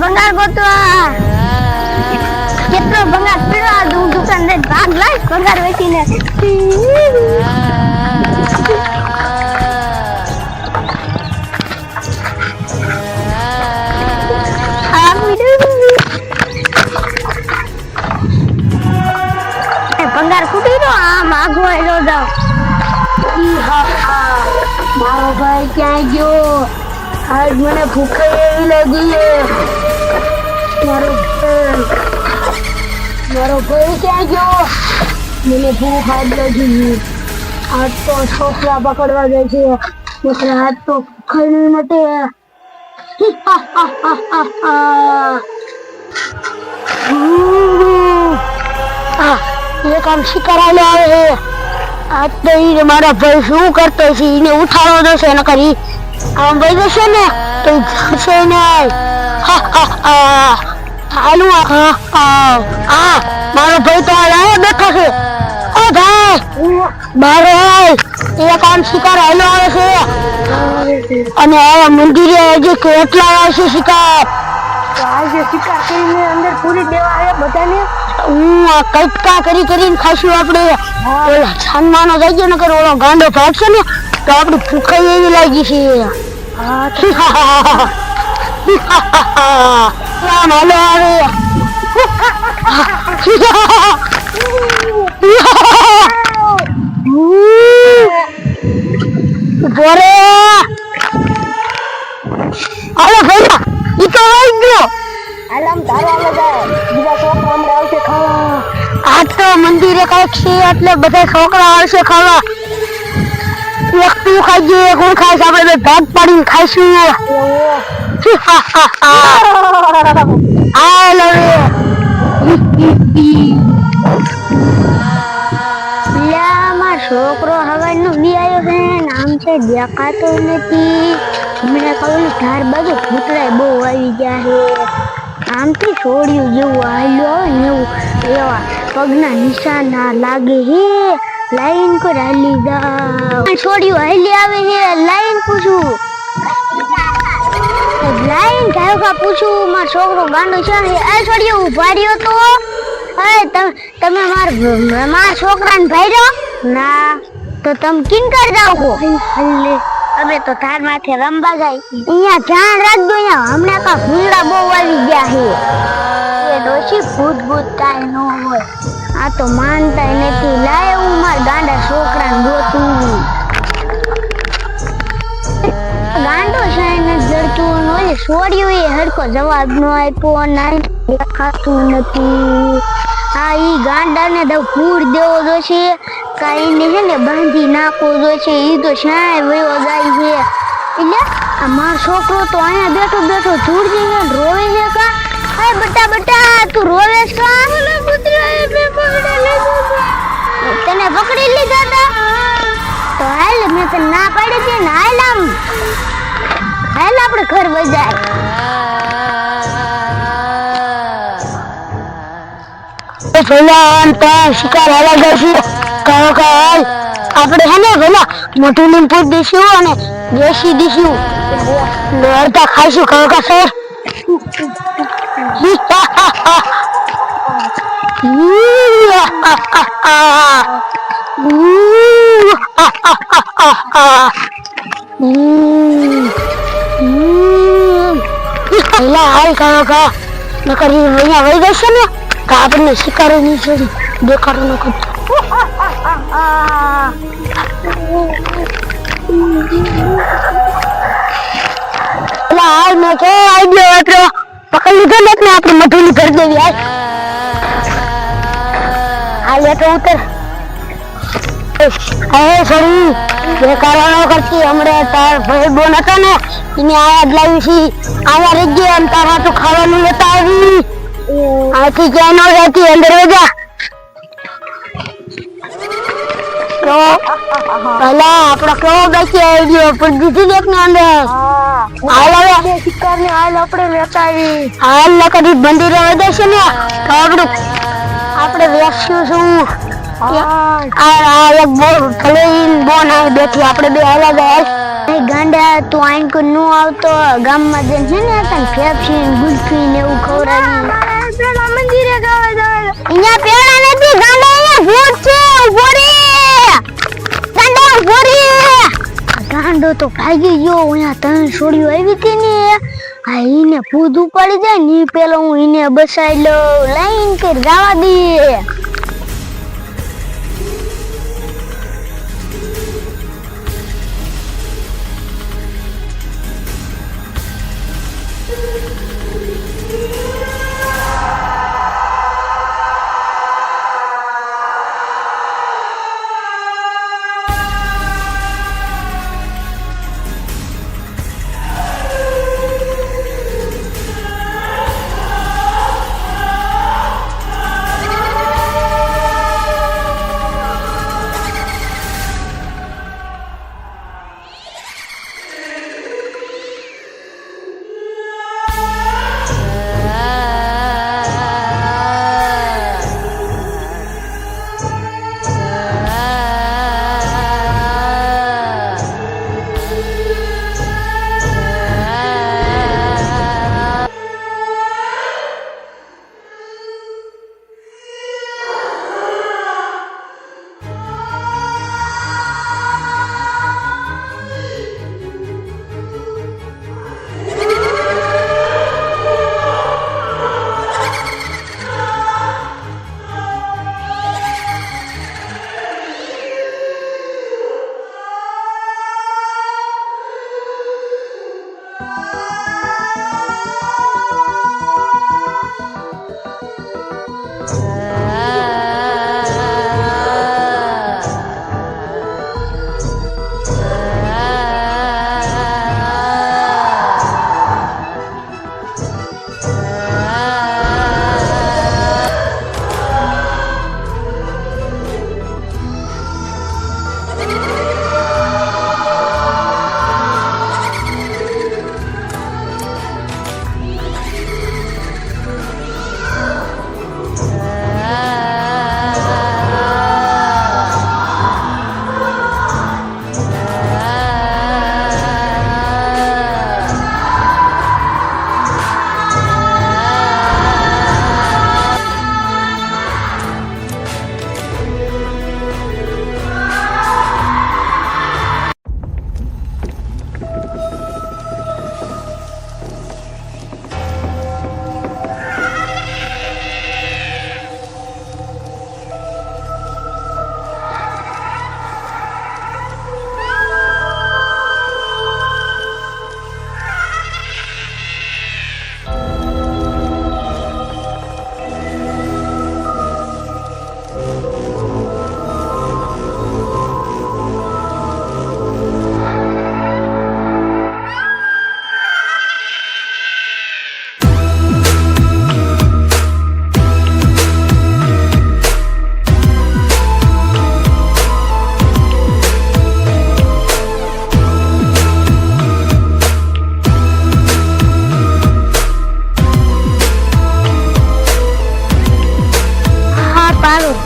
ભંગાર ગોતવા કેટલો ભંગાર પીડવા દઉં દુકાનદાર ભાગ લાય ભંગાર વેચીને ભંગાર ફૂટી તો આમ આગો એલો જાવ મારો ભાઈ ક્યાં ગયો? આજ મને ભૂખ એવી લાગી છે. મારો ભાઈ ક્યાં ગયો? મને ભૂખ આજ લાગી. આજ તો છોકરા પકડવા જાય છે. છોકરા આજ તો ખાઈ નહીં મટે. એક આમ શિકાર આવે છે. આજ તો ઈ મારા ભાઈ શું કરતો છે? એને ઉઠાડવો જશે ને કરી આમ ભાઈ જશે ને તો જશે નહીં. હાલું મારો ભાઈ તો અહીંયા બેઠો છે. ઓ ભાઈ બારે એક આમ શિકાર હાલો આવે છે અને આ મંદિરે હજી કેટલા આવશે શિકાર. આજે શિકાર કરીને અંદર પૂરી દેવા આવ્યા બધાને. હું કટકા કરીને ખાશું આપણે. ઓલા છાનમાનો થઈ ગયો ને ઓલો ગાંડો ભાગશે ને તો આપણી ભૂખાઈ એવી લાગી છે. હાલો આવે બોરે હાલો ભાઈ ઈ તો આવી ગયો. આલામ તારો આલે જાય બીજા છોકરા હમણાં આવશે ખાવા. આ તો મંદિરે કઈક છે એટલે બધા છોકરા આવશે ખાવા. એક તું ખાઈ ગયો એક હું ખાઈશ. આપણે ભાગ પાડીને ખાઈશું. છોકરો હવાનો બી આવ્યો છે. નામ છે દેખાતો નથી. હમણાં કહું ધાર બાજુ ભૂતરાય બહુ આવી ગયા છે. આમથી છોડ્યું જેવું હાલ્યો ને એવું એવા પગના નિશાન લાગે હે. લાઈન પર હાલી જાવ. છોડ્યું હાલી આવે છે. લાઈન પૂછું લાઈન થાય કા પૂછું મારો છોકરો ગાંડો છે. આ છોડ્યું ઉભા રહ્યો તો તમે મારા છોકરાને ભાઈ ના તો તમે કિનકર જાવ છો. અમે તો તાર માથે રમવા જાય. અહીંયા ધ્યાન રાખજો. અહીંયા હમણાં કા ભૂંડા બહુ આવી ગયા છે. એ ડોશી ભૂત કાંઈ ન હોય. આ તો માનતા નથી. લાય હું મારા ગાંડા છોકરાને ગોતું. ગાંડો છે એને જડતું ન છોડ્યું એ હરકો જવાબ ન આપ્યો. ના દેખાતું નથી. હા ઈ ગાંડાને તો પૂર દેવો જોશે. કાઈને છે ને બાંધી નાખવો જોશે. ઈ તો શાય વયો જાય છે. એટલે આ મારો છોકરો તો અહીંયા બેઠો ધૂળજીને રોવે છે. કા હાય બટા તું રોવે છે કા? તને પકડી લીધા તા તો હાલ મેં તને ના પાડી હતી ને. હાલ આપણે ઘર વજાય. શિકાર હાલા જશે. આપણે હે ને પેલા મોટું લીંપુ દઈશું અને દેશી દઈશું. અડધા ખાઈશું. કાકા સર હાલ કાકા નકર અહીંયા વહી જશે ને તો આપણને શિકારો નહીં છોડી દેખાડો ન કરતો. હાલ મેં કે આઈડિયો એટલો પકડી લીધો ને એટલે આપણે મધુલી ભરી દેવી. હાલ એટલે ઉતર. સોરી દેખાડો ન કરતી. હમણાં તાર ભાઈ બોન હતો ને એને આયા જ લાવી છે. આયા રહી ગયો અને તારા તો ખાવાનું લેતા આવી. આથી ક્યાં ન જતી અંદર વજા. પેલા આપડે કેવો બેસી આઈડિયો પણ દીધી દેખ ને અંદર. હાલ હવે શિકાર ને હાલ આપણે લેતા આવી. હાલ ન કરી મંદિરે વધે છે ને તો આપણે વેચ્યું છું. આ એક બોન બેઠી આપણે બે હાલા જાય. એ ગાંડા તું આઈન કો નો આવતો ગામમાં જઈને છે ને તને ફેફસી ને ગુલ્ફી ને એવું ખવડાવી પેલા મંદિરે જવા દે. અહીંયા પેડા નથી ગાંડા અહીંયા ભૂત છે ઉભો રે ગાંડા ઉભો રે ગાંડો તો ભાગી ગયો અહીંયા ત્રણ છોડીઓ આવી હતી ને આ ઈને ભૂત ઉપાડી જાય ને ઈ પેલો હું ઈને બસાઈ લઉં લાઈન કર જવા દે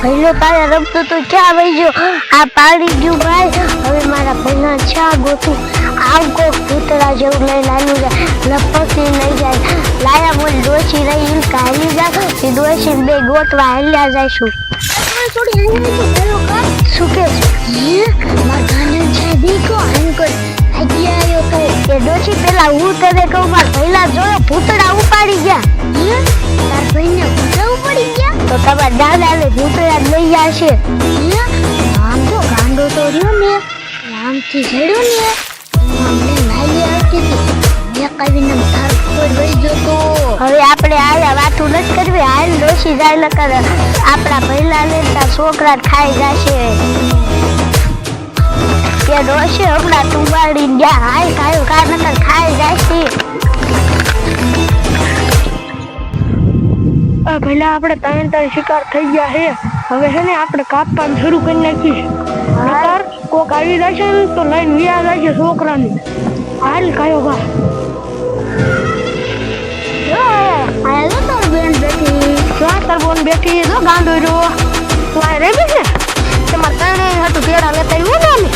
ભઈલો તારે રમતો તો ક્યાં વઈ ગયો આ પાડી ગયું ભાઈ હવે મારા ભઈના છા ગોતું આવ કો કૂતરા જેવું લઈ લાલ્યું જાય લપસી નહીં જાય લાયા બોલ ડોસી રહી કાલી જા એ ડોસી બે ગોતવા હેલ્યા જઈશું થોડી શું કે મારા ગાને છે દીકો અંકલ હજી આવ્યો તો એ ડોસી પેલા હું તને કહું મારા ભઈલા જોયો ભૂતડા ઉપાડી ગયા તાર ભઈને ભૂતડા ઉપાડી ગયા તો તમારા દાદાને ભૂતડા લઈ જશે આમ તો ગાંડો તો રહ્યો ને આમથી ચડ્યો ને અમને નાલી આવતી હતી મેં કહીને તાર કોઈ વહી ગયો તો હવે આપણે આયા વાતું નથી કરવી હાલ ડોસી જાય નકર આપણા ભઈલા ને તાર છોકરા ખાઈ જશે કે ડોસી હમણાં તું વાળી ગયા હાય ખાયો કાર નકર ખાઈ જશે પહેલા આપણે ત્રણ શિકાર થઈ ગયા છે હવે છે ને આપણે કાપવાનું શરૂ કરી નાખીએ નકર કોક આવી જશે ને તો લઈને વિયા જશે છોકરાને હાલ કાયો બા આયો તો બેન બેઠી તાર બોન બેઠી જો ગાંડો રહ્યો તું આ રેબી છે તમારે ત્રણે હતું પેડા લેતા આવ્યું ને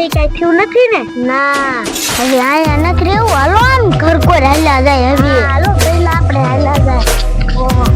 છે કઈ થયું નથી ને? ના, હવે આયા નથી રહેવું. હાલો આમ ઘર કોઈ હાલ્યા જાય હવે. હાલો પહેલા આપણે હાલ્યા જાય. ઓહો